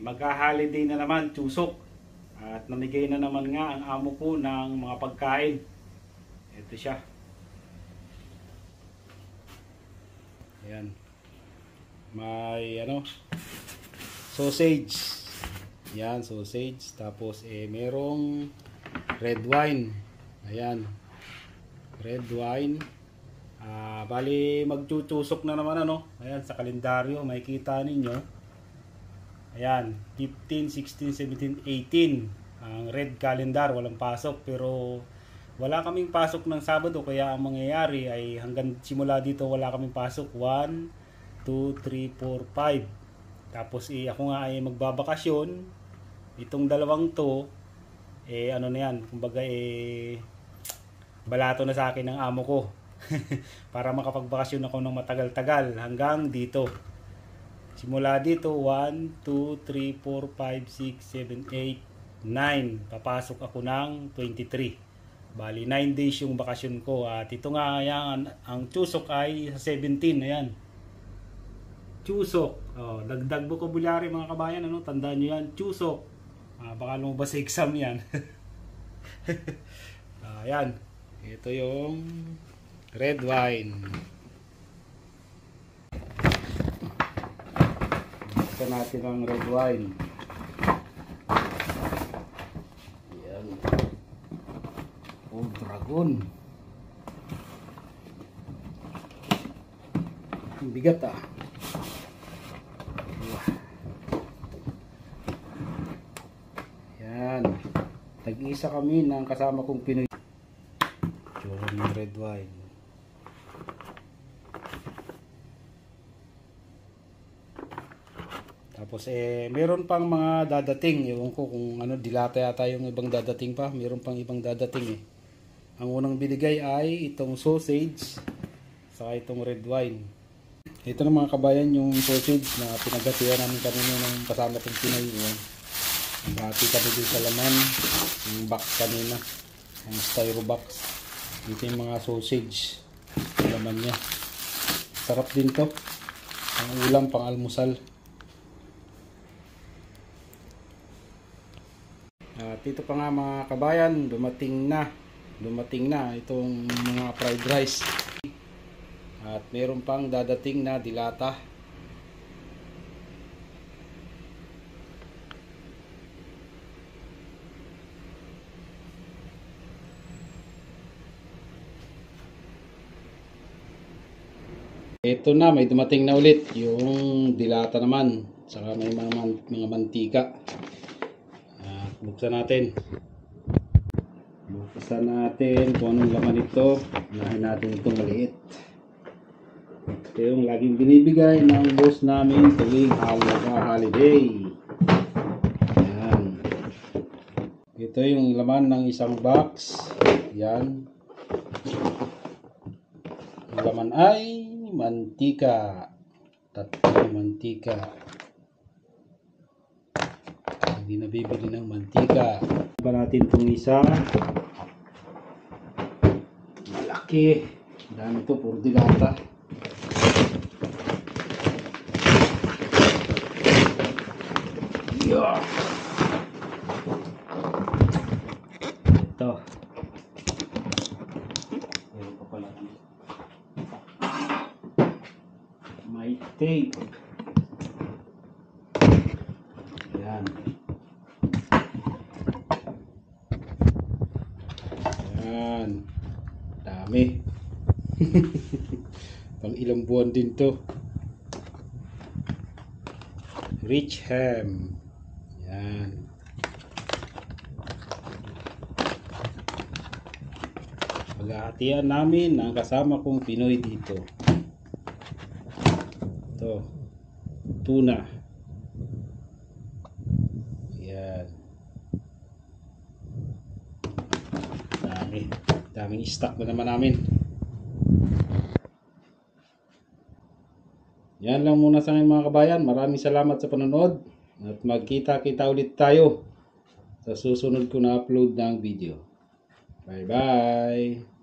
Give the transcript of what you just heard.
magka-holiday na naman, Chusok. At namigay na naman nga ang amo ko ng mga pagkain. Ito siya. Ayan. May sausage. Ayan, sausage. Tapos merong red wine. Ayan. Red wine. Bali magtutusok na naman Ayan, sa kalendaryo makikita ninyo. Ayan, 15, 16, 17, 18 ang red calendar, walang pasok. Pero wala kaming pasok ng Sabado, kaya ang mangyayari ay hanggang simula dito wala kaming pasok. 1, 2, 3, 4, 5. Tapos ako nga ay magbabakasyon. Itong dalawang to na yan, kumbaga balato na sa akin ng amo ko. Para makapagbakasyon ako ng matagal-tagal hanggang dito. Simula dito 1, 2, 3, 4, 5, 6, 7, 8, 9. Papasok ako ng 23. Bali 9 days yung bakasyon ko. At ito nga yan, ang Chusok ay sa 17. Ayan, Chusok. Dagdag vocabulary mga kabayan, tandaan nyo yan, Chusok. Baka lumabas sa exam yan. Ayan, ito yung red wine. Buksan natin ang red wine. Ayan. Old Dragon. Ang bigat Ayan. Tag-isa kami ng kasama kong Pinoy. Yung red wine. Tapos meron pang mga dadating. Ewan ko kung dilata yata yung ibang dadating pa. Meron pang ibang dadating Ang unang binigay ay itong sausage saka itong red wine. Ito na mga kabayan yung sausage na pinagatian namin kanina ng kasama kong Pinoy. Naghati kami din sa laman. Yung box kanina. Ang styro box. Ito yung mga sausage. Laman niya. Sarap din to. Ang ulam pang almusal. At ito pa nga mga kabayan, dumating na itong mga fried rice. At meron pang dadating na dilata. Ito na, may dumating na ulit yung dilata naman. Saka may mga mantika. Buksan natin kung anong laman ito. Unahin natin itong maliit. Ito yung laging binibigay ng boss namin tuwing holiday. Ayan. Ito yung laman ng isang box. Ayan. Ang laman ay mantika. Tatlong mantika. Hindi nabibili ng mantika. Iba natin itong isa. Malaki. Dami ito, puro dilata. Yeah. Ito. Meron pa pala. May tape. Ayan. Dami. Pang ilang buwan din to. Rich ham. Yan. Maghahatian namin ang kasama kong Pinoy dito. Ito. Tuna. Yan. Daming stock na naman namin. Yan lang muna sa akin mga kabayan. Maraming salamat sa panonood. At magkita-kita ulit tayo sa susunod ko na upload ng video. Bye bye!